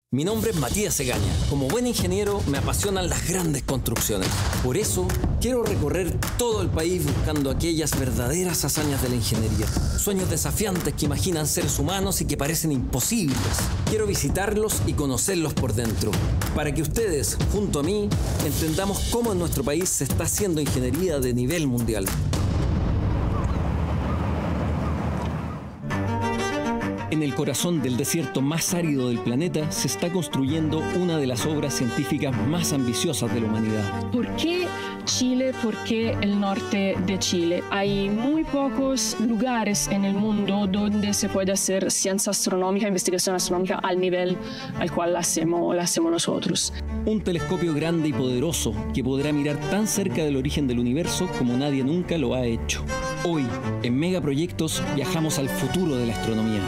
Mi nombre es Matías Egaña. Como buen ingeniero me apasionan las grandes construcciones. Por eso quiero recorrer todo el país buscando aquellas verdaderas hazañas de la ingeniería. Sueños desafiantes que imaginan seres humanos y que parecen imposibles. Quiero visitarlos y conocerlos por dentro. Para que ustedes, junto a mí, entendamos cómo en nuestro país se está haciendo ingeniería de nivel mundial. En el corazón del desierto más árido del planeta se está construyendo una de las obras científicas más ambiciosas de la humanidad. ¿Por qué Chile? ¿Por qué el norte de Chile? Hay muy pocos lugares en el mundo donde se puede hacer ciencia astronómica, investigación astronómica al nivel al cual la hacemos nosotros. Un telescopio grande y poderoso que podrá mirar tan cerca del origen del universo como nadie nunca lo ha hecho. Hoy, en Megaproyectos, viajamos al futuro de la astronomía.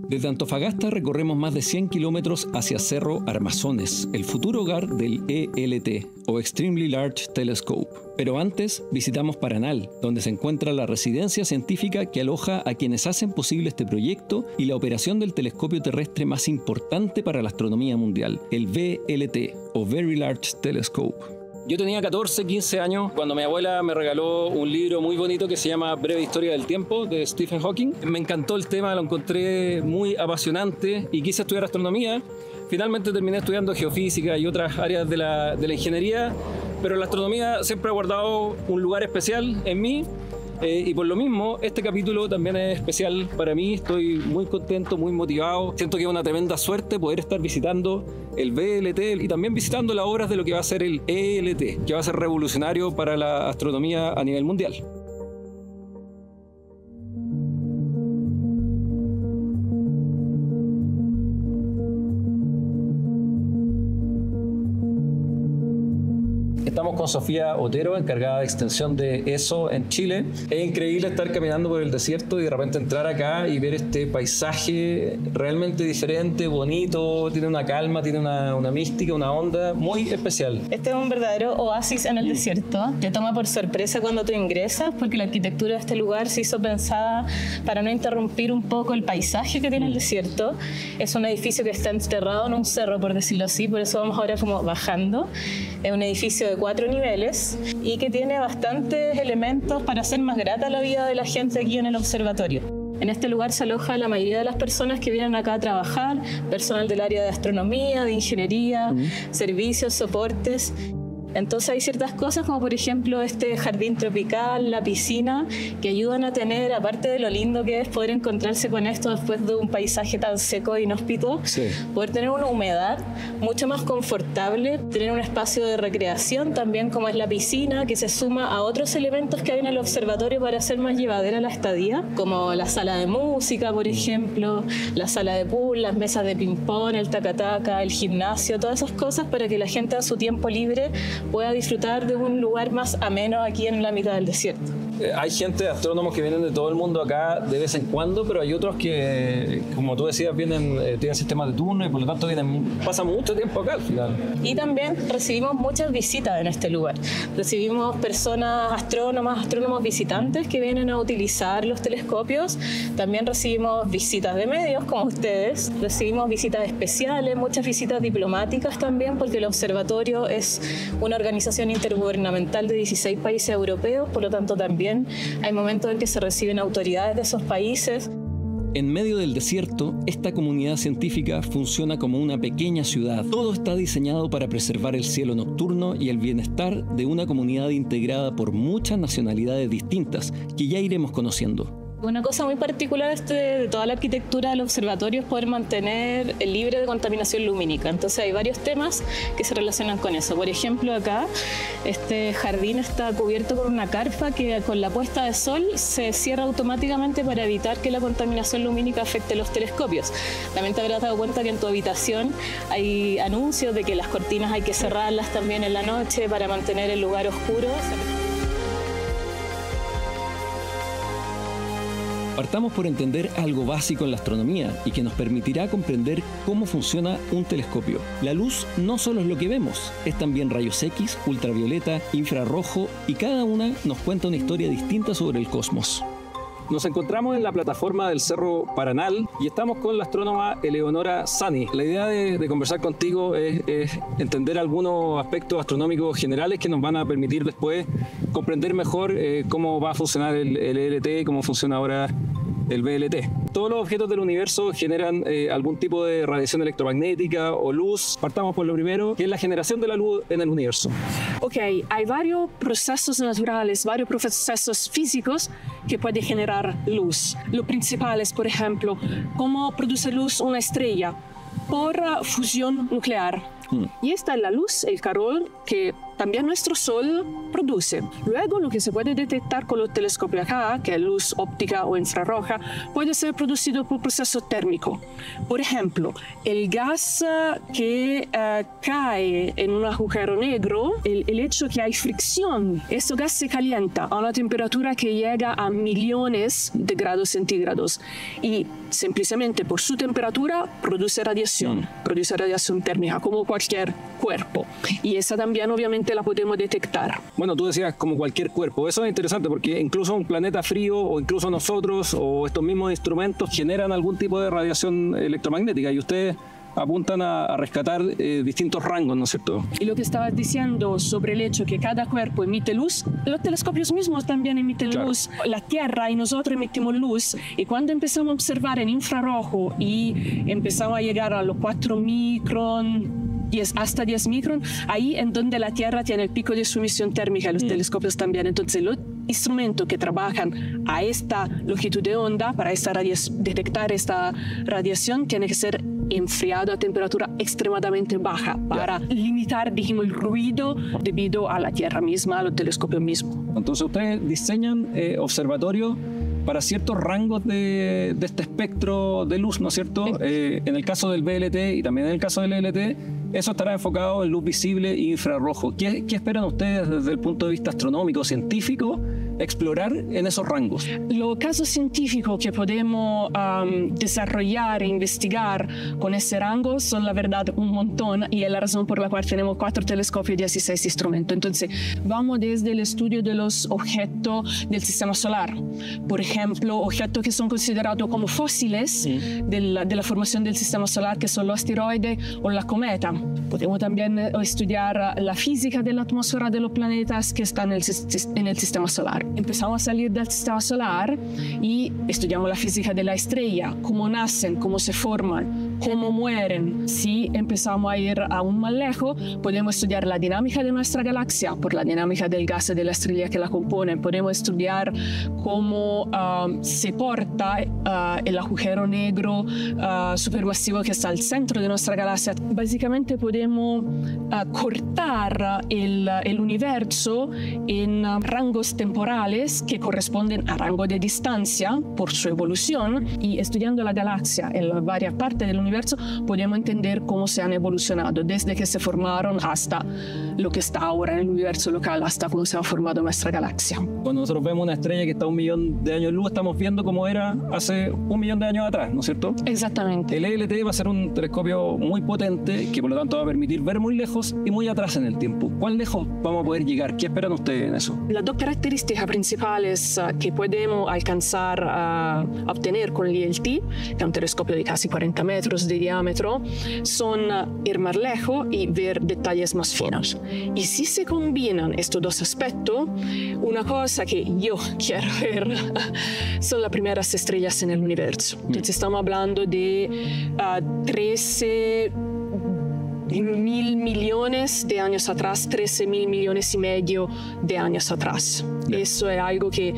Desde Antofagasta recorremos más de 100 kilómetros hacia Cerro Armazones, el futuro hogar del ELT, o Extremely Large Telescope. Pero antes visitamos Paranal, donde se encuentra la residencia científica que aloja a quienes hacen posible este proyecto y la operación del telescopio terrestre más importante para la astronomía mundial, el VLT, o Very Large Telescope. Yo tenía 14, 15 años cuando mi abuela me regaló un libro muy bonito que se llama Breve Historia del Tiempo, de Stephen Hawking. Me encantó el tema, lo encontré muy apasionante y quise estudiar astronomía. Finalmente terminé estudiando geofísica y otras áreas de la ingeniería, pero la astronomía siempre ha guardado un lugar especial en mí. Y por lo mismo, este capítulo también es especial para mí. Estoy muy contento, muy motivado. Siento que es una tremenda suerte poder estar visitando el VLT y también visitando las obras de lo que va a ser el ELT, que va a ser revolucionario para la astronomía a nivel mundial. Estamos con Sofía Otero, encargada de extensión de ESO en Chile. Es increíble estar caminando por el desierto y de repente entrar acá y ver este paisaje realmente diferente, bonito, tiene una calma, tiene una mística, una onda muy especial. Este es un verdadero oasis en el desierto. Te toma por sorpresa cuando tú ingresas porque la arquitectura de este lugar se hizo pensada para no interrumpir un poco el paisaje que tiene el desierto. Es un edificio que está enterrado en un cerro, por decirlo así, por eso vamos ahora como bajando. Es un edificio de 4 niveles y que tiene bastantes elementos para hacer más grata la vida de la gente aquí en el observatorio. En este lugar se aloja la mayoría de las personas que vienen acá a trabajar, personal del área de astronomía, de ingeniería, servicios, soportes. Entonces hay ciertas cosas como por ejemplo este jardín tropical, la piscina, que ayudan a tener, aparte de lo lindo que es poder encontrarse con esto después de un paisaje tan seco e inhóspito, poder tener una humedad mucho más confortable, tener un espacio de recreación también como es la piscina, que se suma a otros elementos que hay en el observatorio para hacer más llevadera la estadía, como la sala de música, por ejemplo, la sala de pool, las mesas de ping-pong, el taca-taca, el gimnasio, todas esas cosas para que la gente a su tiempo libre pueda disfrutar de un lugar más ameno aquí en la mitad del desierto. Hay gente, astrónomos que vienen de todo el mundo acá de vez en cuando, pero hay otros que, como tú decías, tienen sistemas de turno y por lo tanto pasan mucho tiempo acá al final. Y también recibimos muchas visitas en este lugar. Recibimos personas, astrónomos visitantes que vienen a utilizar los telescopios. También recibimos visitas de medios como ustedes. Recibimos visitas especiales, muchas visitas diplomáticas también, porque el observatorio es una organización intergubernamental de 16 países europeos, por lo tanto también hay momentos en que se reciben autoridades de esos países. En medio del desierto, esta comunidad científica funciona como una pequeña ciudad. Todo está diseñado para preservar el cielo nocturno y el bienestar de una comunidad integrada por muchas nacionalidades distintas, que ya iremos conociendo. Una cosa muy particular de toda la arquitectura del observatorio es poder mantener libre de contaminación lumínica. Entonces hay varios temas que se relacionan con eso. Por ejemplo, acá este jardín está cubierto con una carpa que con la puesta de sol se cierra automáticamente para evitar que la contaminación lumínica afecte los telescopios. También te habrás dado cuenta que en tu habitación hay anuncios de que las cortinas hay que cerrarlas también en la noche para mantener el lugar oscuro. Partamos por entender algo básico en la astronomía y que nos permitirá comprender cómo funciona un telescopio. La luz no solo es lo que vemos, es también rayos X, ultravioleta, infrarrojo y cada una nos cuenta una historia distinta sobre el cosmos. Nos encontramos en la plataforma del Cerro Paranal y estamos con la astrónoma Eleonora Sani. La idea de conversar contigo es entender algunos aspectos astronómicos generales que nos van a permitir después comprender mejor cómo va a funcionar el ELT, cómo funciona ahora el VLT. Todos los objetos del universo generan algún tipo de radiación electromagnética o luz. Partamos por lo primero, que es la generación de la luz en el universo. Ok, hay varios procesos naturales, varios procesos físicos que pueden generar luz. Lo principal es, por ejemplo, cómo produce luz una estrella por fusión nuclear. Y esta es la luz, el calor que también nuestro Sol produce. Luego, lo que se puede detectar con los telescopios acá, que es luz óptica o infrarroja, puede ser producido por proceso térmico. Por ejemplo, el gas que cae en un agujero negro, el hecho que hay fricción, este gas se calienta a una temperatura que llega a millones de grados centígrados y simplemente por su temperatura produce radiación térmica, como cualquier cuerpo. Y esa también obviamente la podemos detectar. Bueno, tú decías como cualquier cuerpo. Eso es interesante porque incluso un planeta frío o incluso nosotros o estos mismos instrumentos generan algún tipo de radiación electromagnética y ustedes apuntan a rescatar distintos rangos, ¿no es cierto? Y lo que estabas diciendo sobre el hecho que cada cuerpo emite luz, los telescopios mismos también emiten luz. La Tierra y nosotros emitimos luz. Y cuando empezamos a observar en infrarrojo y empezamos a llegar a los 4 micrón, hasta 10 micrón, ahí en donde la Tierra tiene el pico de su emisión térmica, los telescopios también. Entonces, los instrumentos que trabajan a esta longitud de onda para detectar esta radiación tienen que ser enfriado a temperatura extremadamente baja para limitar, dijimos, el ruido debido a la Tierra misma, a los telescopios mismos. Entonces, ustedes diseñan observatorios para ciertos rangos de este espectro de luz, ¿no es cierto? En el caso del VLT y también en el caso del ELT, eso estará enfocado en luz visible e infrarrojo. ¿Qué esperan ustedes desde el punto de vista astronómico, científico, explorar en esos rangos? Los casos científicos que podemos desarrollar e investigar con ese rango son, la verdad, un montón y es la razón por la cual tenemos 4 telescopios y 16 instrumentos. Entonces, vamos desde el estudio de los objetos del sistema solar. Por ejemplo, objetos que son considerados como fósiles de la formación del sistema solar, que son los asteroides o la cometa. Podemos también estudiar la física de la atmósfera de los planetas que están en el sistema solar. Empezamos a salir del sistema solar y estudiamos la física de la estrella, cómo nacen, cómo se forman, cómo mueren. Si empezamos a ir aún más lejos, podemos estudiar la dinámica de nuestra galaxia por la dinámica del gas de la estrella que la compone. Podemos estudiar cómo se porta el agujero negro supermasivo que está al centro de nuestra galaxia. Básicamente podemos cortar el universo en rangos temporales que corresponden a rango de distancia por su evolución, y estudiando la galaxia en varias partes del universo podemos entender cómo se han evolucionado desde que se formaron hasta lo que está ahora en el universo local, hasta cómo se ha formado nuestra galaxia. Cuando nosotros vemos una estrella que está a 1 millón de años luz, estamos viendo cómo era hace 1 millón de años atrás, ¿no es cierto? Exactamente. El ELT va a ser un telescopio muy potente que por lo tanto va a permitir ver muy lejos y muy atrás en el tiempo. ¿Cuán lejos vamos a poder llegar? ¿Qué esperan ustedes en eso? Las 2 características principales que podemos alcanzar a obtener con el ELT, que es un telescopio de casi 40 metros de diámetro, son ir más lejos y ver detalles más finos. Y si se combinan estos 2 aspectos, una cosa que yo quiero ver son las primeras estrellas en el universo. Entonces estamos hablando de 13 mil millones de años atrás, 13.000 millones y medio de años atrás. Eso es algo que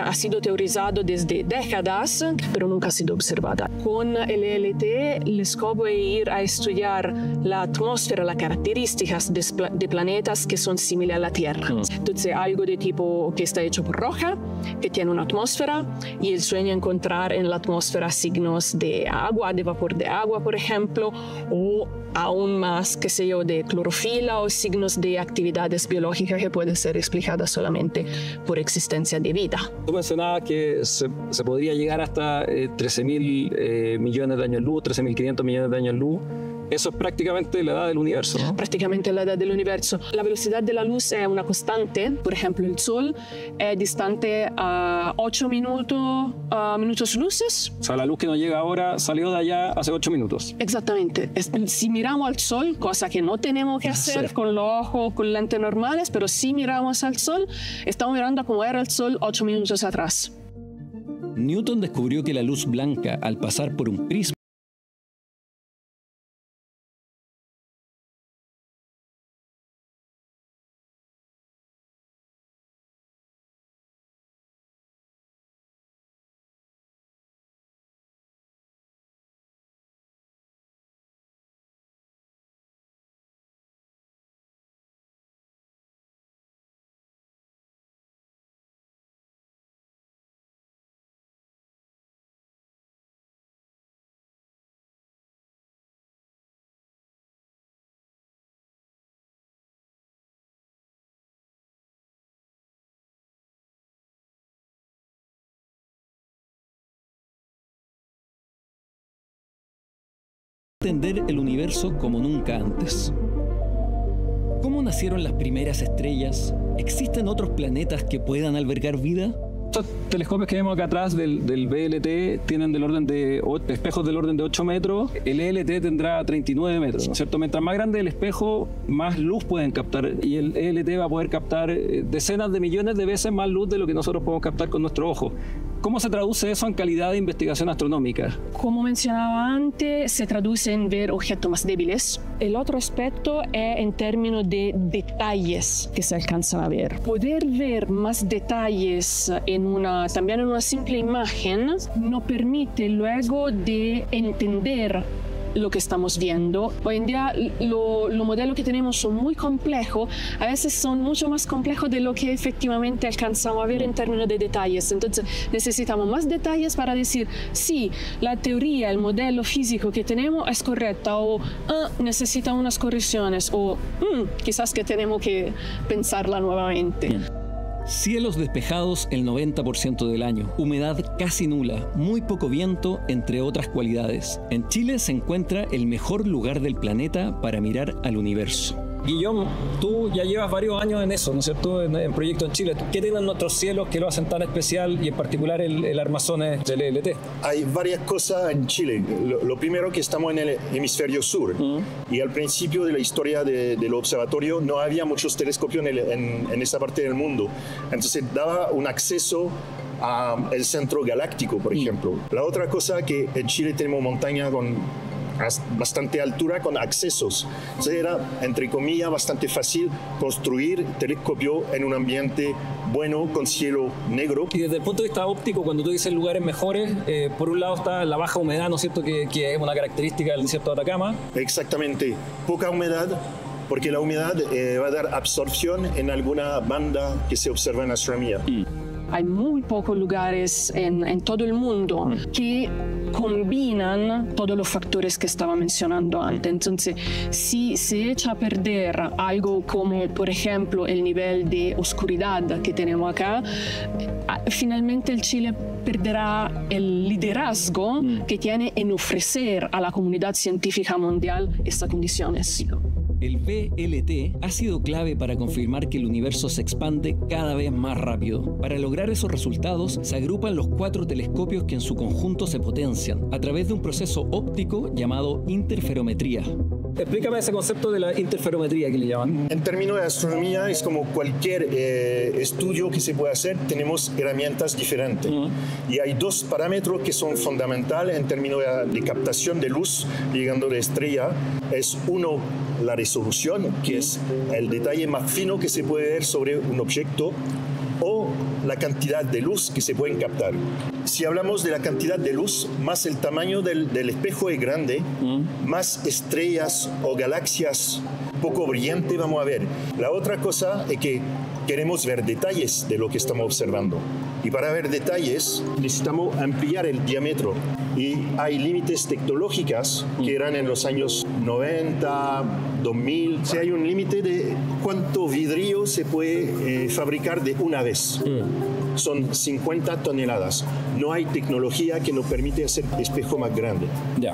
ha sido teorizado desde décadas, pero nunca ha sido observada. Con el ELT, el scopo es ir a estudiar la atmósfera, las características de planetas que son similares a la Tierra. Entonces, algo de tipo que está hecho por roca, que tiene una atmósfera, y el sueño es encontrar en la atmósfera signos de agua, de vapor de agua, por ejemplo, o aún más, qué sé yo, de clorofila o signos de actividades biológicas que pueden ser explicadas solamente por existencia de vida. Tú mencionabas que se podría llegar hasta 13.000 millones de años luz, 13.500 millones de años luz. Eso es prácticamente la edad del universo, ¿no? Prácticamente la edad del universo. La velocidad de la luz es una constante. Por ejemplo, el Sol es distante a 8 minutos luces. O sea, la luz que nos llega ahora salió de allá hace 8 minutos. Exactamente. Si miramos al Sol, cosa que no tenemos que hacer con los ojos, con lentes normales, pero si miramos al Sol, estamos mirando cómo era el Sol 8 minutos atrás. Newton descubrió que la luz blanca, al pasar por un prisma, entender el universo como nunca antes. ¿Cómo nacieron las primeras estrellas? ¿Existen otros planetas que puedan albergar vida? Estos telescopios que vemos acá atrás del VLT tienen espejos del orden de 8 metros. El ELT tendrá 39 metros, ¿no es cierto? Mientras más grande el espejo, más luz pueden captar. Y el ELT va a poder captar decenas de millones de veces más luz de lo que nosotros podemos captar con nuestro ojo. ¿Cómo se traduce eso en calidad de investigación astronómica? Como mencionaba antes, se traduce en ver objetos más débiles. El otro aspecto es en términos de detalles que se alcanzan a ver. Poder ver más detalles también en una simple imagen nos permite luego de entender lo que estamos viendo. Hoy en día los modelos que tenemos son muy complejos, a veces son mucho más complejos de lo que efectivamente alcanzamos a ver en términos de detalles. Entonces necesitamos más detalles para decir si la teoría, el modelo físico que tenemos es correcta o necesita unas correcciones o quizás que tenemos que pensarla nuevamente. Bien. Cielos despejados el 90% del año, humedad casi nula, muy poco viento, entre otras cualidades. En Chile se encuentra el mejor lugar del planeta para mirar al universo. Guillaume, tú ya llevas varios años en eso, ¿no es cierto? En Proyecto en Chile. ¿Qué tienen nuestros cielos que lo hacen tan especial y en particular el armazones del ELT? Hay varias cosas en Chile. Lo primero que estamos en el hemisferio sur y al principio de la historia del observatorio no había muchos telescopios en esa parte del mundo. Entonces daba un acceso al centro galáctico, por ejemplo. La otra cosa que en Chile tenemos montaña con bastante altura con accesos. Entonces era, entre comillas, bastante fácil construir telescopio en un ambiente bueno, con cielo negro. Y desde el punto de vista óptico, cuando tú dices lugares mejores, por un lado está la baja humedad, ¿no es cierto?, que es una característica del desierto de Atacama. Exactamente. Poca humedad, porque la humedad va a dar absorción en alguna banda que se observa en astronomía. Hay muy pocos lugares en todo el mundo que combinan todos los factores que estaba mencionando antes. Entonces, si se echa a perder algo como, por ejemplo, el nivel de oscuridad que tenemos acá, finalmente el Chile perderá el liderazgo que tiene en ofrecer a la comunidad científica mundial estas condiciones. El VLT ha sido clave para confirmar que el universo se expande cada vez más rápido. Para lograr esos resultados, se agrupan los 4 telescopios que en su conjunto se potencian a través de un proceso óptico llamado interferometría. Explícame ese concepto de la interferometría que le llaman. En términos de astronomía, es como cualquier estudio que se puede hacer, tenemos herramientas diferentes. Y hay 2 parámetros que son fundamentales en términos de captación de luz llegando de estrella. Es uno, la resolución, que es el detalle más fino que se puede ver sobre un objeto, o la cantidad de luz que se pueden captar. Si hablamos de la cantidad de luz, más el tamaño del espejo es grande, más estrellas o galaxias poco brillantes vamos a ver. La otra cosa es que queremos ver detalles de lo que estamos observando. Y para ver detalles necesitamos ampliar el diámetro. Y hay límites tecnológicos que eran en los años 90, 2000. O sea, hay un límite de cuánto vidrio se puede fabricar de una vez. Son 50 toneladas. No hay tecnología que nos permite hacer espejo más grande. Ya.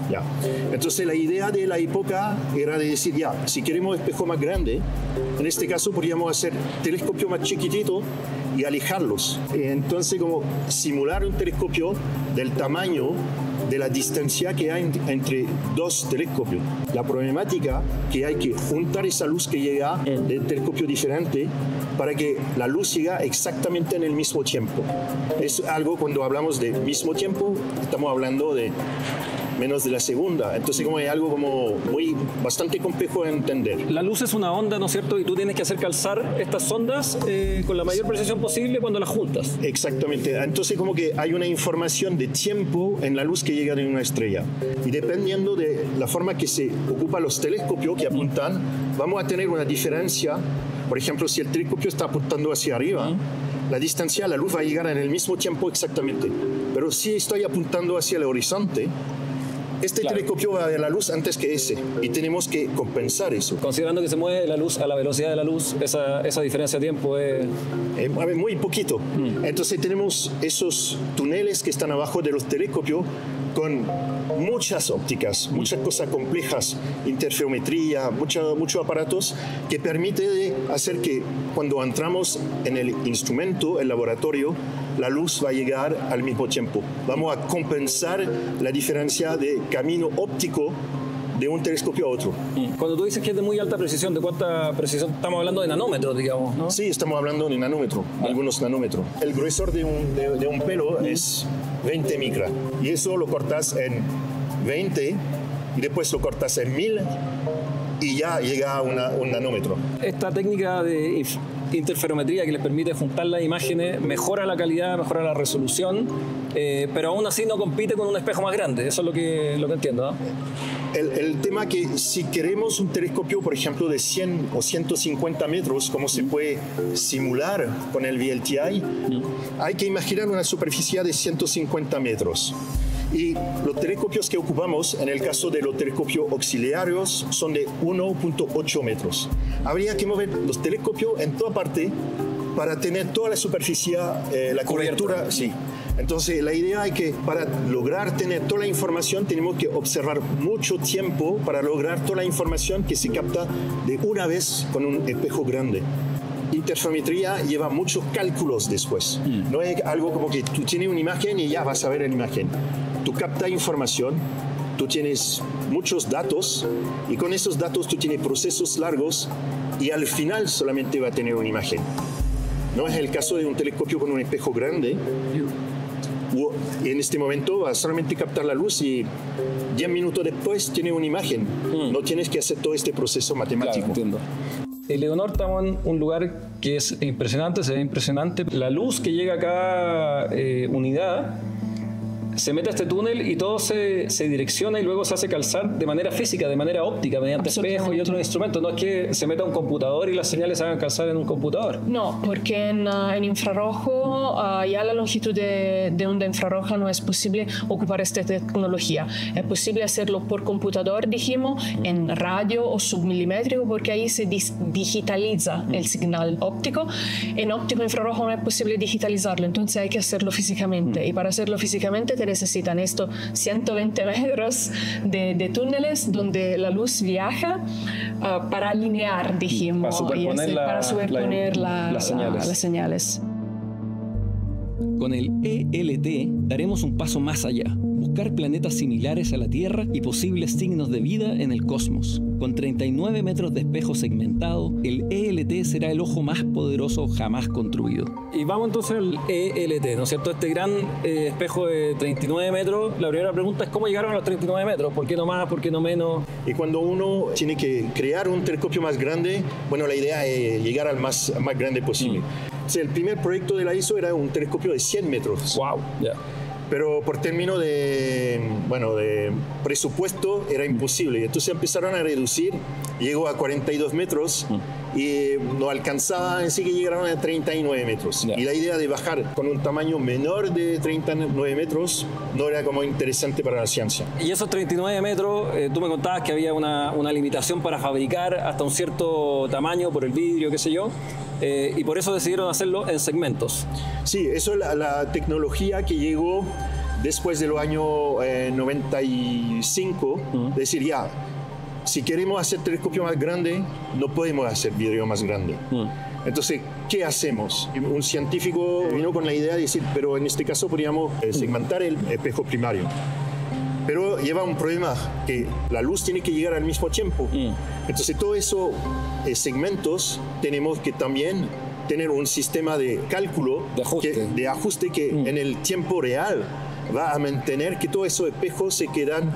Entonces la idea de la época era de decir, ya, si queremos espejo más grande, en este caso podríamos hacer telescopio más chiquitito y alejarlos. Entonces, como simular un telescopio del tamaño de la distancia que hay entre dos telescopios. La problemática que hay que juntar esa luz que llega de telescopio diferente para que la luz llega exactamente en el mismo tiempo. Es algo, cuando hablamos de mismo tiempo, estamos hablando de menos de la segunda. Entonces, como es algo como bastante complejo de entender. La luz es una onda, ¿no es cierto? Y tú tienes que hacer calzar estas ondas con la mayor precisión posible cuando las juntas. Exactamente. Entonces, como que hay una información de tiempo en la luz que llega de una estrella. Y dependiendo de la forma que se ocupan los telescopios que apuntan, vamos a tener una diferencia. Por ejemplo, si el telescopio está apuntando hacia arriba, la distancia, la luz va a llegar en el mismo tiempo exactamente. Pero si estoy apuntando hacia el horizonte, este telescopio va a ver la luz antes que ese, y tenemos que compensar eso. Considerando que se mueve la luz a la velocidad de la luz, esa diferencia de tiempo es muy poquito. Entonces tenemos esos túneles que están abajo de los telescopios con muchas ópticas, muchas cosas complejas, interferometría, muchos aparatos que permiten hacer que cuando entramos en el instrumento, el laboratorio, la luz va a llegar al mismo tiempo. Vamos a compensar la diferencia de camino óptico de un telescopio a otro. Cuando tú dices que es de muy alta precisión, ¿de cuánta precisión? Estamos hablando de nanómetros, digamos, ¿no? Sí, estamos hablando de nanómetros, algunos nanómetros. El gruesor de un pelo es 20 micras, y eso lo cortas en 20 y después lo cortas en 1000 y ya llega a un nanómetro. Esta técnica de interferometría que les permite juntar las imágenes mejora la calidad, mejora la resolución, pero aún así no compite con un espejo más grande. Eso es lo que entiendo, ¿no? El tema que si queremos un telescopio, por ejemplo, de 100 o 150 metros, como se puede simular con el VLTI, hay que imaginar una superficie de 150 metros. Y los telescopios que ocupamos, en el caso de los telescopios auxiliares, son de 1.8 metros. Habría que mover los telescopios en toda parte para tener toda la superficie, la cobertura. Sí. Entonces, la idea es que para lograr tener toda la información, tenemos que observar mucho tiempo para lograr toda la información que se capta de una vez con un espejo grande. Interferometría lleva muchos cálculos después. No es algo como que tú tienes una imagen y ya vas a ver la imagen. Tú captas información, tú tienes muchos datos, y con esos datos tú tienes procesos largos, y al final solamente va a tener una imagen. No es el caso de un telescopio con un espejo grande. En este momento va a solamente captar la luz y 10 minutos después tiene una imagen. No tienes que hacer todo este proceso matemático. Claro, entiendo. Leonor, estamos en un lugar que es impresionante, se ve impresionante. La luz que llega a cada unidad se mete a este túnel y todo se direcciona y luego se hace calzar de manera física, de manera óptica, mediante espejos y otros instrumentos. No es que se meta un computador y las señales se hagan calzar en un computador. No, porque en infrarrojo, ya la longitud de onda infrarroja no es posible ocupar esta tecnología. Es posible hacerlo por computador, dijimos, en radio o submilimétrico, porque ahí se digitaliza el señal óptico. En óptico infrarrojo no es posible digitalizarlo, entonces hay que hacerlo físicamente. Y para hacerlo físicamente necesitan estos 120 metros de túneles donde la luz viaja para alinear, dijimos, para superponer las señales. Con el ELT daremos un paso más allá, buscar planetas similares a la Tierra y posibles signos de vida en el cosmos. Con 39 metros de espejo segmentado, el ELT será el ojo más poderoso jamás construido. Y vamos entonces al ELT, ¿no es cierto? Este gran espejo de 39 metros. La primera pregunta es ¿cómo llegaron a los 39 metros? ¿Por qué no más? ¿Por qué no menos? Y cuando uno tiene que crear un telescopio más grande, bueno, la idea es llegar al más grande posible. O sea, el primer proyecto de la ISO era un telescopio de 100 metros. ¡Wow! Yeah. pero por término de presupuesto era imposible. Entonces empezaron a reducir, llegó a 42 metros y no alcanzaba, así que llegaron a 39 metros. Y la idea de bajar con un tamaño menor de 39 metros no era como interesante para la ciencia. Y esos 39 metros, tú me contabas que había una limitación para fabricar hasta un cierto tamaño por el vidrio, qué sé yo. Y por eso decidieron hacerlo en segmentos. Sí, eso es la tecnología que llegó después de los años 95. Decir, ya, si queremos hacer telescopio más grande, no podemos hacer vidrio más grande. Entonces, ¿qué hacemos? Un científico vino con la idea de decir, pero en este caso podríamos segmentar el espejo primario. Pero lleva un problema, que la luz tiene que llegar al mismo tiempo. Entonces, todos esos segmentos tenemos que también tener un sistema de cálculo, de ajuste que en el tiempo real va a mantener que todos esos espejos se quedan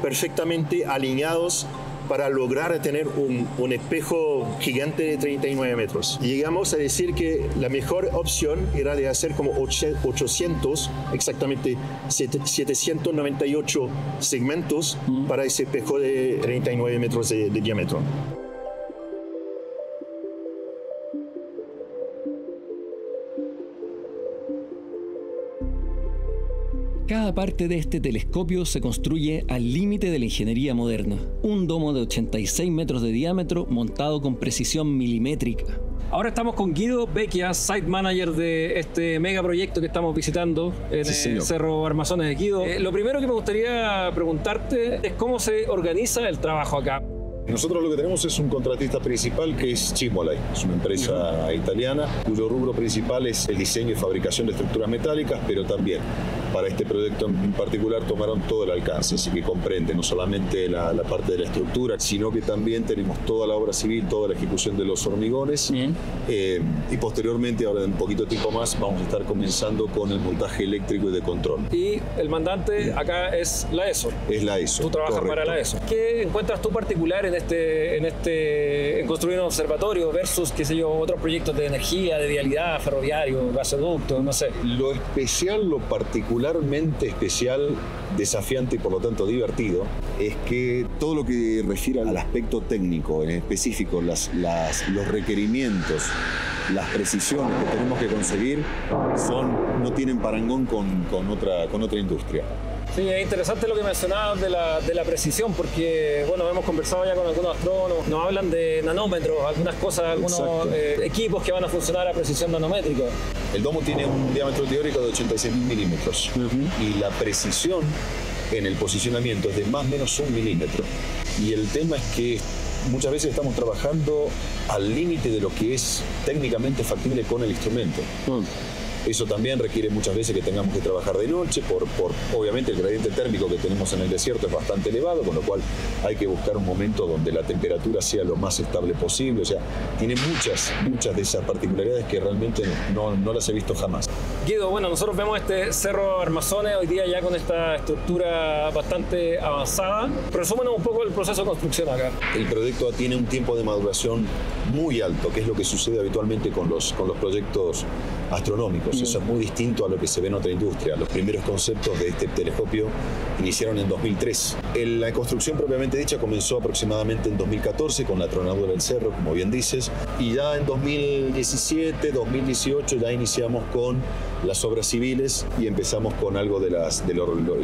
perfectamente alineados para lograr tener un espejo gigante de 39 metros. Y llegamos a decir que la mejor opción era de hacer como 800, exactamente 798 segmentos para ese espejo de 39 metros de diámetro. Cada parte de este telescopio se construye al límite de la ingeniería moderna. Un domo de 86 metros de diámetro montado con precisión milimétrica. Ahora estamos con Guido Becchia, site manager de este megaproyecto que estamos visitando en el Cerro Armazones. Guido, lo primero que me gustaría preguntarte es cómo se organiza el trabajo acá. Nosotros lo que tenemos es un contratista principal que es Chimolai, es una empresa italiana cuyo rubro principal es el diseño y fabricación de estructuras metálicas, pero también para este proyecto en particular tomaron todo el alcance, así que comprende no solamente la parte de la estructura, sino que también tenemos toda la obra civil, toda la ejecución de los hormigones y posteriormente, ahora en un poquito de tiempo más, vamos a estar comenzando con el montaje eléctrico y de control. Y el mandante acá es la ESO. Es la ESO. Tú trabajas para la ESO. ¿Qué encuentras tú particular en construir un observatorio versus, qué sé yo, otros proyectos de energía, de vialidad, ferroviario, gasoducto, no sé? Lo especial, lo particularmente especial, desafiante y por lo tanto divertido, es que todo lo que refiere al aspecto técnico, en específico los requerimientos, las precisiones que tenemos que conseguir no tienen parangón con otra industria. Sí, es interesante lo que mencionabas de la precisión, porque bueno, hemos conversado ya con algunos astrónomos, nos hablan de nanómetros, algunas cosas, algunos equipos que van a funcionar a precisión nanométrica. El domo tiene un diámetro teórico de 86.000 milímetros y la precisión en el posicionamiento es de más o menos 1 milímetro. Y el tema es que muchas veces estamos trabajando al límite de lo que es técnicamente factible con el instrumento. Eso también requiere muchas veces que tengamos que trabajar de noche, por obviamente el gradiente térmico que tenemos en el desierto es bastante elevado, con lo cual hay que buscar un momento donde la temperatura sea lo más estable posible. O sea, tiene muchas de esas particularidades que realmente no las he visto jamás. Guido, bueno, nosotros vemos este Cerro Armazones hoy día ya con esta estructura bastante avanzada. Resúmenos un poco el proceso de construcción acá. El proyecto tiene un tiempo de maduración muy alto, que es lo que sucede habitualmente con los proyectos astronómicos. Eso es muy distinto a lo que se ve en otra industria. Los primeros conceptos de este telescopio iniciaron en 2003. La construcción propiamente dicha comenzó aproximadamente en 2014 con la tronadura del cerro, como bien dices, y ya en 2017, 2018 ya iniciamos con las obras civiles y empezamos con algo del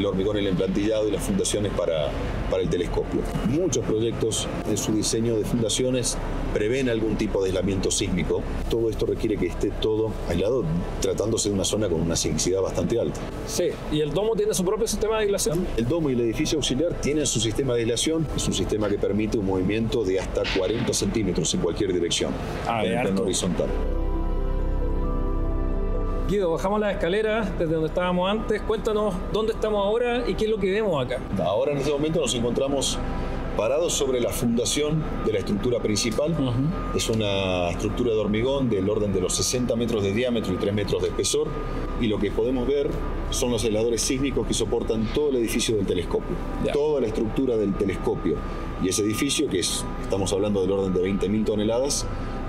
hormigón, el emplantillado y las fundaciones para el telescopio. Muchos proyectos en su diseño de fundaciones prevén algún tipo de aislamiento sísmico. Todo esto requiere que esté todo aislado, tratándose de una zona con una sismicidad bastante alta. Sí, ¿y el domo tiene su propio sistema de aislación? El domo y el edificio auxiliar tienen su sistema de aislación. Es un sistema que permite un movimiento de hasta 40 centímetros en cualquier dirección, en plano horizontal. Guido, bajamos las escaleras desde donde estábamos antes. Cuéntanos dónde estamos ahora y qué es lo que vemos acá. Ahora en este momento nos encontramos parados sobre la fundación de la estructura principal. Es una estructura de hormigón del orden de los 60 metros de diámetro y 3 metros de espesor, y lo que podemos ver son los aisladores sísmicos que soportan todo el edificio del telescopio, toda la estructura del telescopio. Y ese edificio, estamos hablando del orden de 20.000 toneladas,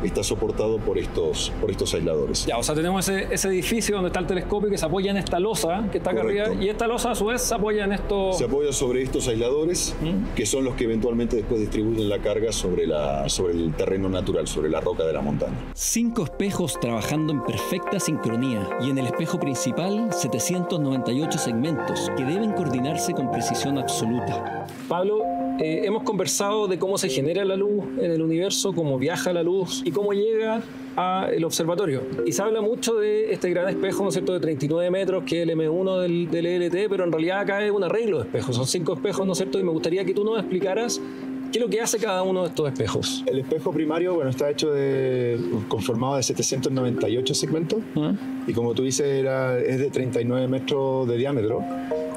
está soportado por estos aisladores. Ya, o sea, tenemos ese edificio donde está el telescopio que se apoya en esta losa que está acá arriba, y esta losa a su vez se apoya en esto. Se apoya sobre estos aisladores, que son los que eventualmente después distribuyen la carga sobre el terreno natural, sobre la roca de la montaña. 5 espejos trabajando en perfecta sincronía, y en el espejo principal 798 segmentos que deben coordinarse con precisión absoluta. Pablo, hemos conversado de cómo se genera la luz en el universo, cómo viaja la luz y cómo llega al observatorio. Y se habla mucho de este gran espejo, ¿no es cierto?, de 39 metros, que es el M1 del ELT, pero en realidad acá es un arreglo de espejos. Son 5 espejos, ¿no es cierto? Y me gustaría que tú nos explicaras qué es lo que hace cada uno de estos espejos. El espejo primario, bueno, está hecho conformado de 798 segmentos. Y como tú dices, es de 39 metros de diámetro.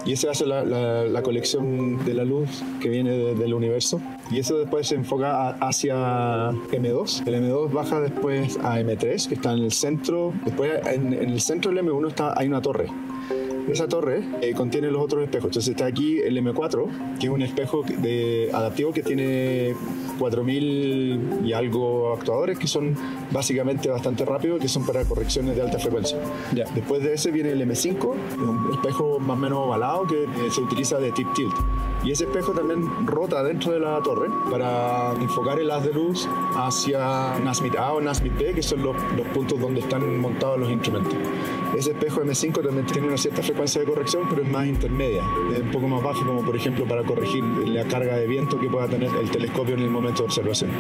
Y esa hace la colección de la luz que viene del universo. Y eso después se enfoca hacia M2. El M2 baja después a M3, que está en el centro. Después, en el centro del M1 hay una torre. Esa torre contiene los otros espejos. Entonces está aquí el M4, que es un espejo adaptivo que tiene 4.000 y algo actuadores, que son básicamente bastante rápidos, que son para correcciones de alta frecuencia. Yeah. Después de ese viene el M5, un espejo más o menos ovalado que se utiliza de tip tilt. Y ese espejo también rota dentro de la torre para enfocar el haz de luz hacia Nasmith A o Nasmith B, que son los puntos donde están montados los instrumentos. Ese espejo M5 también tiene una cierta frecuencia de corrección, pero es más intermedia, es un poco más bajo, como por ejemplo para corregir la carga de viento que pueda tener el telescopio en el momento de observación.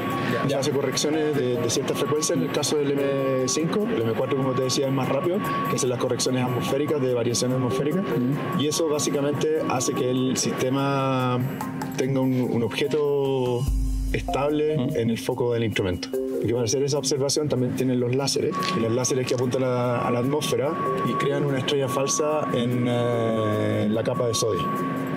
O sea, hace correcciones de cierta frecuencia. En el caso del M5, el M4, como te decía, es más rápido, que hacen las correcciones atmosféricas, de variaciones atmosféricas, y eso básicamente hace que el sistema tenga un objeto estable en el foco del instrumento. Porque para hacer esa observación también tienen los láseres, y los láseres que apuntan a la atmósfera y crean una estrella falsa en la capa de sodio.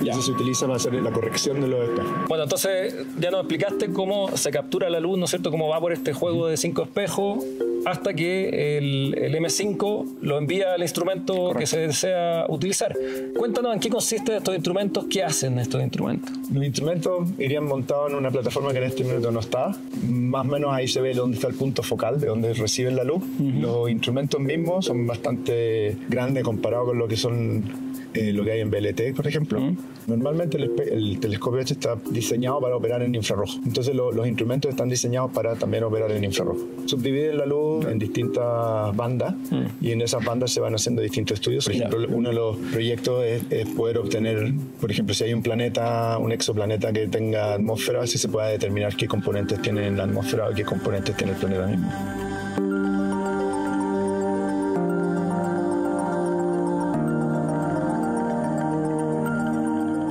Y eso se utiliza para hacer la corrección de los espejos. Bueno, entonces ya nos explicaste cómo se captura la luz, ¿no es cierto?, cómo va por este juego de 5 espejos hasta que el M5 lo envía al instrumento. Correcto. Que se desea utilizar. Cuéntanos en qué consisten estos instrumentos, qué hacen estos instrumentos. Los instrumentos irían montados en una plataforma que en este minuto no está. Más o menos ahí se ve dónde está el punto focal, de donde reciben la luz. Los instrumentos mismos son bastante grandes comparado con lo que son lo que hay en VLT, por ejemplo. Normalmente el telescopio este está diseñado para operar en infrarrojo. Entonces los instrumentos están diseñados para también operar en infrarrojo. Subdividen la luz en distintas bandas y en esas bandas se van haciendo distintos estudios. Por ejemplo, uno de los proyectos es poder obtener, por ejemplo, si hay un planeta, un exoplaneta que tenga atmósfera, si se pueda determinar qué componentes tiene la atmósfera o qué componentes tiene el planeta mismo.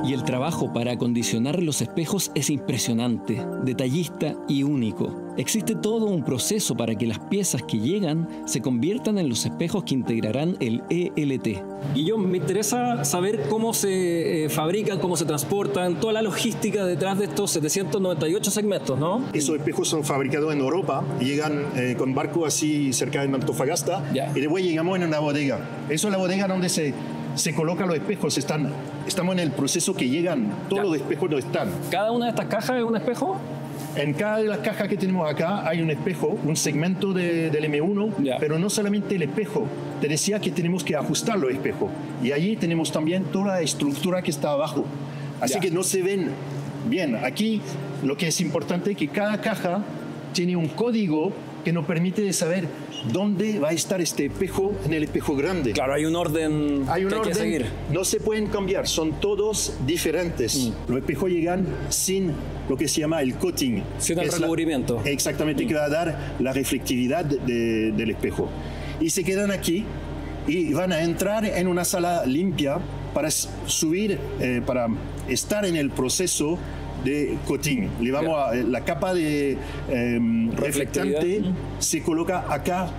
Y el trabajo para acondicionar los espejos es impresionante, detallista y único. Existe todo un proceso para que las piezas que llegan se conviertan en los espejos que integrarán el ELT. Y yo me interesa saber cómo se fabrican, cómo se transportan, toda la logística detrás de estos 798 segmentos, ¿no? Esos espejos son fabricados en Europa, llegan con barco así cerca de Antofagasta, y después llegamos en una bodega. Eso es la bodega donde se colocan los espejos. Estamos en el proceso que llegan, todos los espejos no están. ¿Cada una de estas cajas es un espejo? En cada de las cajas que tenemos acá hay un espejo, un segmento del M1, pero no solamente el espejo. Te decía que tenemos que ajustar los espejos. Y allí tenemos también toda la estructura que está abajo. Así que no se ven bien. Aquí lo que es importante es que cada caja tiene un código que nos permite saber dónde va a estar este espejo en el espejo grande. Claro, hay un orden que hay que seguir. No se pueden cambiar, son todos diferentes. Los espejos llegan sin lo que se llama el coating. Sin el recubrimiento. Exactamente, que va a dar la reflectividad del espejo. Y se quedan aquí y van a entrar en una sala limpia para subir, para estar en el proceso de coating. Le vamos a la capa de reflectante se coloca acá,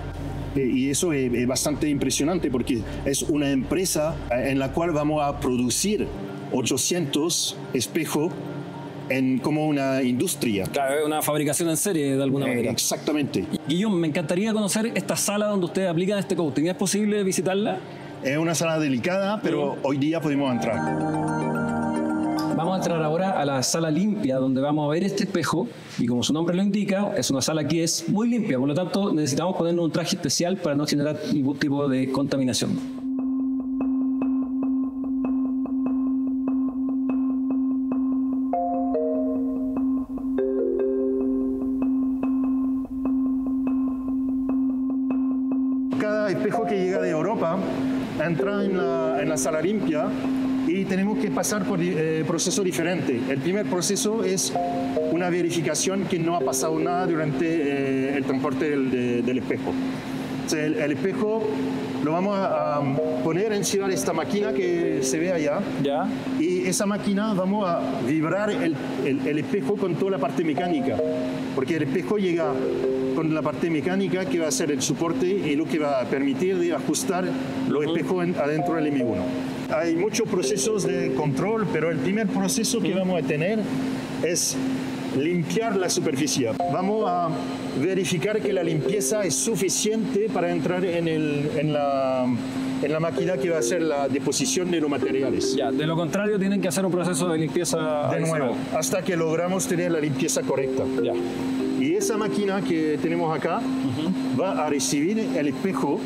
y eso es bastante impresionante porque es una empresa en la cual vamos a producir 800 espejos como una industria. Claro, es una fabricación en serie de alguna manera. Exactamente. Guillaume, me encantaría conocer esta sala donde ustedes aplican este coating. ¿Es posible visitarla? Es una sala delicada, pero hoy día podemos entrar. vamos a entrar ahora a la sala limpia, donde vamos a ver este espejo, y como su nombre lo indica, es una sala que es muy limpia, por lo tanto necesitamos ponernos un traje especial para no generar ningún tipo de contaminación. Cada espejo que llega de Europa entra en la sala limpia y tenemos que pasar por procesos diferentes. El primer proceso es una verificación que no ha pasado nada durante el transporte del espejo. Entonces, el espejo lo vamos a poner encima de esta máquina que se ve allá. ¿Ya? Y esa máquina vamos a vibrar el espejo con toda la parte mecánica, porque el espejo llega con la parte mecánica que va a ser el soporte y lo que va a permitir de ajustar los espejos adentro del M1. Hay muchos procesos de control, pero el primer proceso que vamos a tener es limpiar la superficie. Vamos a verificar que la limpieza es suficiente para entrar en la máquina que va a hacer la deposición de los materiales. Ya, de lo contrario tienen que hacer un proceso de limpieza de nuevo, hasta que logramos tener la limpieza correcta. Ya. Y esa máquina que tenemos acá va a recibir el espejo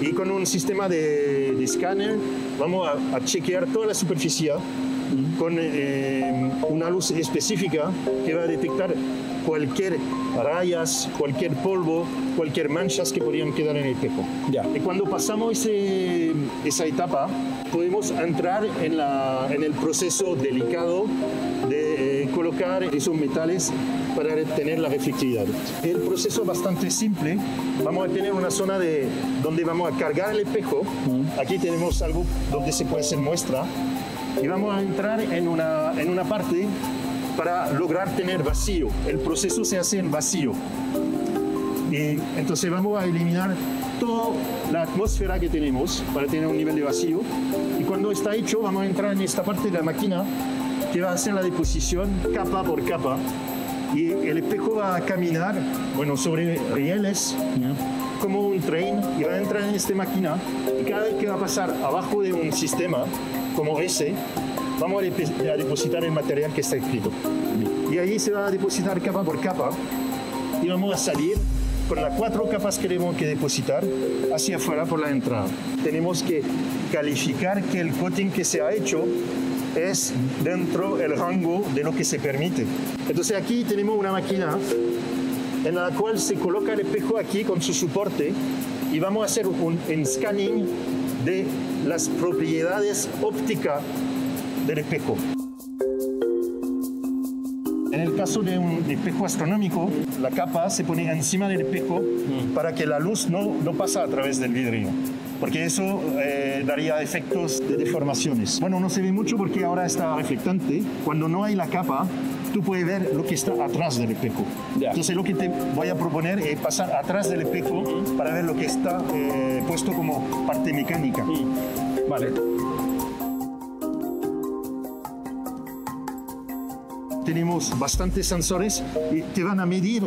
y con un sistema de escáner vamos a chequear toda la superficie con una luz específica que va a detectar cualquier rayas, cualquier polvo, cualquier manchas que podrían quedar en el espejo. Ya. Y cuando pasamos esa etapa, podemos entrar en el proceso delicado de colocar esos metales para tener la reflectividad. El proceso es bastante simple. Vamos a tener una zona donde vamos a cargar el espejo. Aquí tenemos algo donde se puede hacer muestra. Y vamos a entrar en una parte para lograr tener vacío. El proceso se hace en vacío. Y entonces vamos a eliminar toda la atmósfera que tenemos para tener un nivel de vacío. Y cuando está hecho, vamos a entrar en esta parte de la máquina que va a hacer la deposición capa por capa. Y el espejo va a caminar, sobre rieles, como un tren, y va a entrar en esta máquina. Y cada vez que va a pasar abajo de un sistema como ese, vamos a depositar el material que está escrito. Y ahí se va a depositar capa por capa y vamos a salir con las 4 capas que tenemos que depositar hacia afuera por la entrada. Tenemos que calificar que el coating que se ha hecho es dentro del rango de lo que se permite. Entonces aquí tenemos una máquina en la cual se coloca el espejo aquí con su soporte y vamos a hacer un scanning de las propiedades ópticas del espejo. En el caso de un espejo astronómico, la capa se pone encima del espejo para que la luz no pase a través del vidrio, porque eso daría efectos de deformaciones. Bueno, no se ve mucho porque ahora está reflectante. Cuando no hay la capa, tú puedes ver lo que está atrás del espejo. Yeah. Entonces lo que te voy a proponer es pasar atrás del espejo para ver lo que está puesto como parte mecánica. Vale. Tenemos bastantes sensores y te van a medir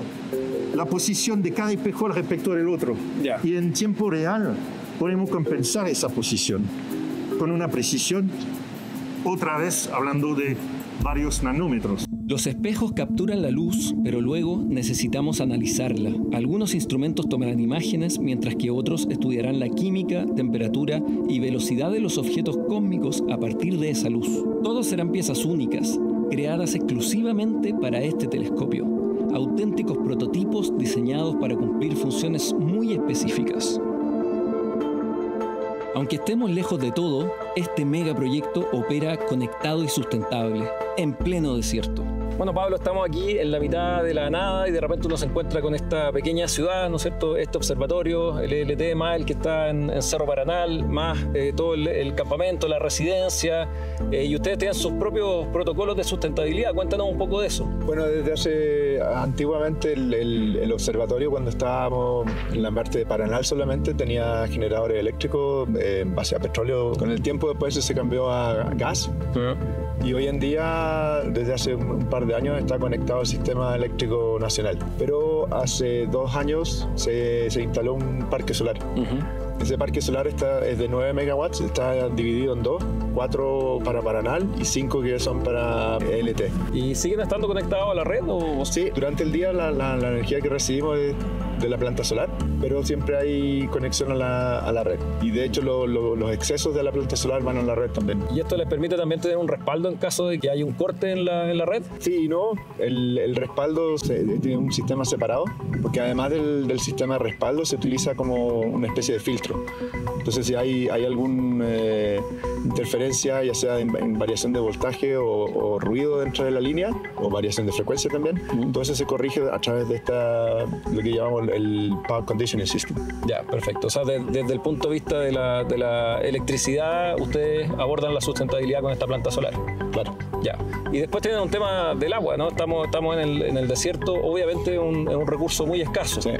la posición de cada espejo respecto del otro. Yeah. Y en tiempo real podemos compensar esa posición con una precisión, otra vez hablando de varios nanómetros. Los espejos capturan la luz, pero luego necesitamos analizarla. Algunos instrumentos tomarán imágenes, mientras que otros estudiarán la química, temperatura y velocidad de los objetos cósmicos a partir de esa luz. Todos serán piezas únicas, creadas exclusivamente para este telescopio. Auténticos prototipos diseñados para cumplir funciones muy específicas. Aunque estemos lejos de todo, este megaproyecto opera conectado y sustentable, en pleno desierto. Bueno, Pablo, estamos aquí en la mitad de la nada y de repente uno se encuentra con esta pequeña ciudad, ¿no es cierto? Este observatorio, el ELT, más el que está en Cerro Paranal, más todo el campamento, la residencia, y ustedes tienen sus propios protocolos de sustentabilidad. Cuéntanos un poco de eso. Bueno, antiguamente el observatorio, cuando estábamos en la parte de Paranal solamente, tenía generadores eléctricos en base a petróleo. Con el tiempo después se cambió a gas. Y hoy en día, desde hace un par de años, está conectado al sistema eléctrico nacional. Pero hace 2 años se instaló un parque solar. Ese parque solar es de 9 megawatts, está dividido en 2. 4 para Paranal y 5 que son para ELT. ¿Y siguen estando conectados a la red? Sí, durante el día la energía que recibimos es de la planta solar, pero siempre hay conexión a la red. Y de hecho los excesos de la planta solar van a la red también. ¿Y esto les permite también tener un respaldo en caso de que haya un corte en la red? Sí y no. El respaldo tiene un sistema separado, porque además del sistema de respaldo se utiliza como una especie de filtro. Entonces si hay alguna interferencia, ya sea en variación de voltaje o ruido dentro de la línea, o variación de frecuencia también, todo eso se corrige a través de lo que llamamos el Power Conditioning System. Ya, perfecto. O sea, desde el punto de vista de la electricidad, ustedes abordan la sustentabilidad con esta planta solar. Claro. Ya. Y después tienen un tema del agua, ¿no? Estamos en el desierto, obviamente es un recurso muy escaso. Sí.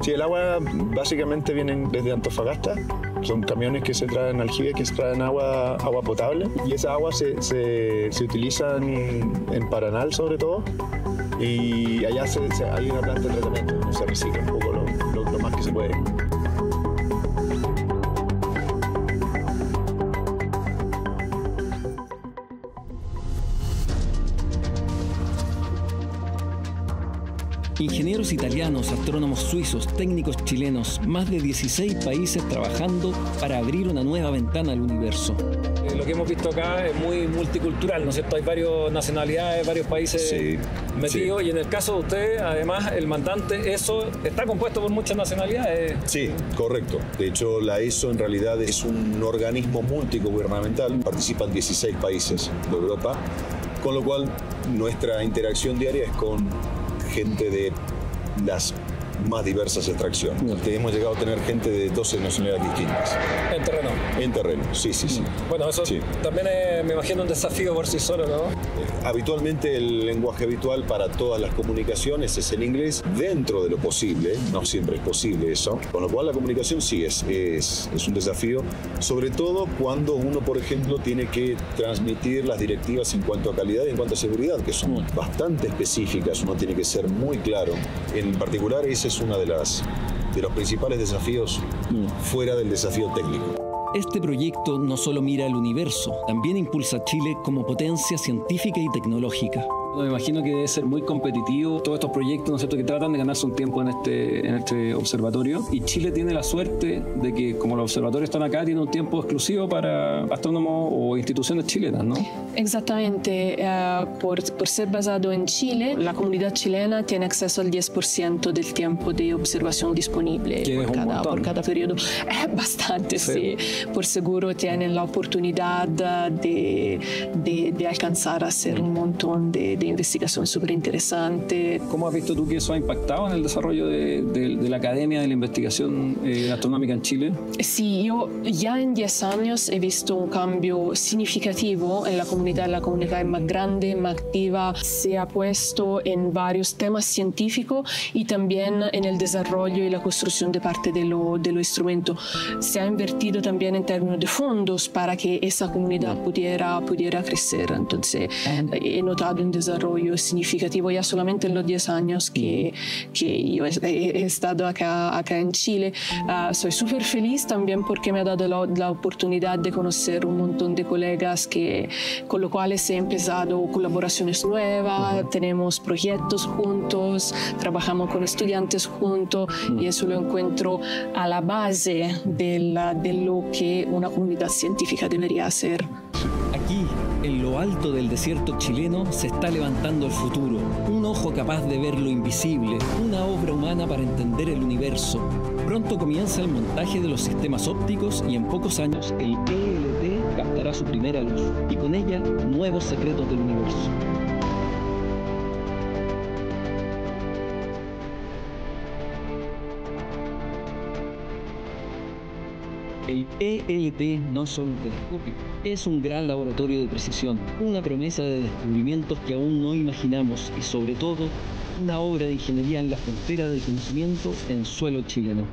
Sí, el agua básicamente viene desde Antofagasta. Son camiones que se traen al aljibe, que se traen agua potable. Y esa agua se utiliza en Paranal sobre todo. Y allá hay una planta de tratamiento donde se recicla un poco lo más que se puede. Ingenieros italianos, astrónomos suizos, técnicos chilenos, más de 16 países trabajando para abrir una nueva ventana al universo. Lo que hemos visto acá es muy multicultural, ¿no es cierto? Hay varias nacionalidades, varios países metidos, y en el caso de ustedes, además, el mandante ESO está compuesto por muchas nacionalidades. Sí, correcto. De hecho, la ESO en realidad es un organismo multigubernamental, participan 16 países de Europa, con lo cual nuestra interacción diaria es con gente de las más diversas extracciones. Hemos llegado a tener gente de 12 nacionalidades distintas. ¿En terreno? En terreno, sí. Bueno, eso también es, me imagino, un desafío por sí solo, ¿no? Habitualmente el lenguaje habitual para todas las comunicaciones es el inglés, dentro de lo posible, no siempre es posible eso, con lo cual la comunicación sí es un desafío, sobre todo cuando uno, por ejemplo, tiene que transmitir las directivas en cuanto a calidad y en cuanto a seguridad, que son bastante específicas, uno tiene que ser muy claro. En particular, ese es uno de los principales desafíos fuera del desafío técnico. Este proyecto no solo mira al universo, también impulsa a Chile como potencia científica y tecnológica. Me imagino que debe ser muy competitivo todos estos proyectos, ¿no es cierto?, que tratan de ganarse un tiempo en este observatorio. Y Chile tiene la suerte de que, como los observatorios están acá, tiene un tiempo exclusivo para astrónomos o instituciones chilenas, ¿no? Exactamente. Por ser basado en Chile, la comunidad chilena tiene acceso al 10% del tiempo de observación disponible por cada periodo. Es bastante, sí. Por seguro tienen la oportunidad de alcanzar a hacer un montón de investigación súper interesante. ¿Cómo has visto tú que eso ha impactado en el desarrollo de la academia de la investigación astronómica en Chile? Sí, yo ya en 10 años he visto un cambio significativo en la comunidad es más grande, más activa, se ha puesto en varios temas científicos y también en el desarrollo y la construcción de parte de los instrumentos. Se ha invertido también en términos de fondos para que esa comunidad pudiera crecer. Entonces, he notado un desarrollo significativo ya solamente en los 10 años que yo he estado acá en Chile. Soy súper feliz también porque me ha dado la oportunidad de conocer un montón de colegas con los cuales he empezado colaboraciones nuevas, tenemos proyectos juntos, trabajamos con estudiantes juntos y eso lo encuentro a la base de lo que una comunidad científica debería hacer. Aquí, en lo alto del desierto chileno, se está levantando el futuro. Un ojo capaz de ver lo invisible, una obra humana para entender el universo. Pronto comienza el montaje de los sistemas ópticos y en pocos años el ELT captará su primera luz y con ella nuevos secretos del universo. El ELT no es solo un telescopio, es un gran laboratorio de precisión, una promesa de descubrimientos que aún no imaginamos y sobre todo, una obra de ingeniería en la frontera del conocimiento en suelo chileno.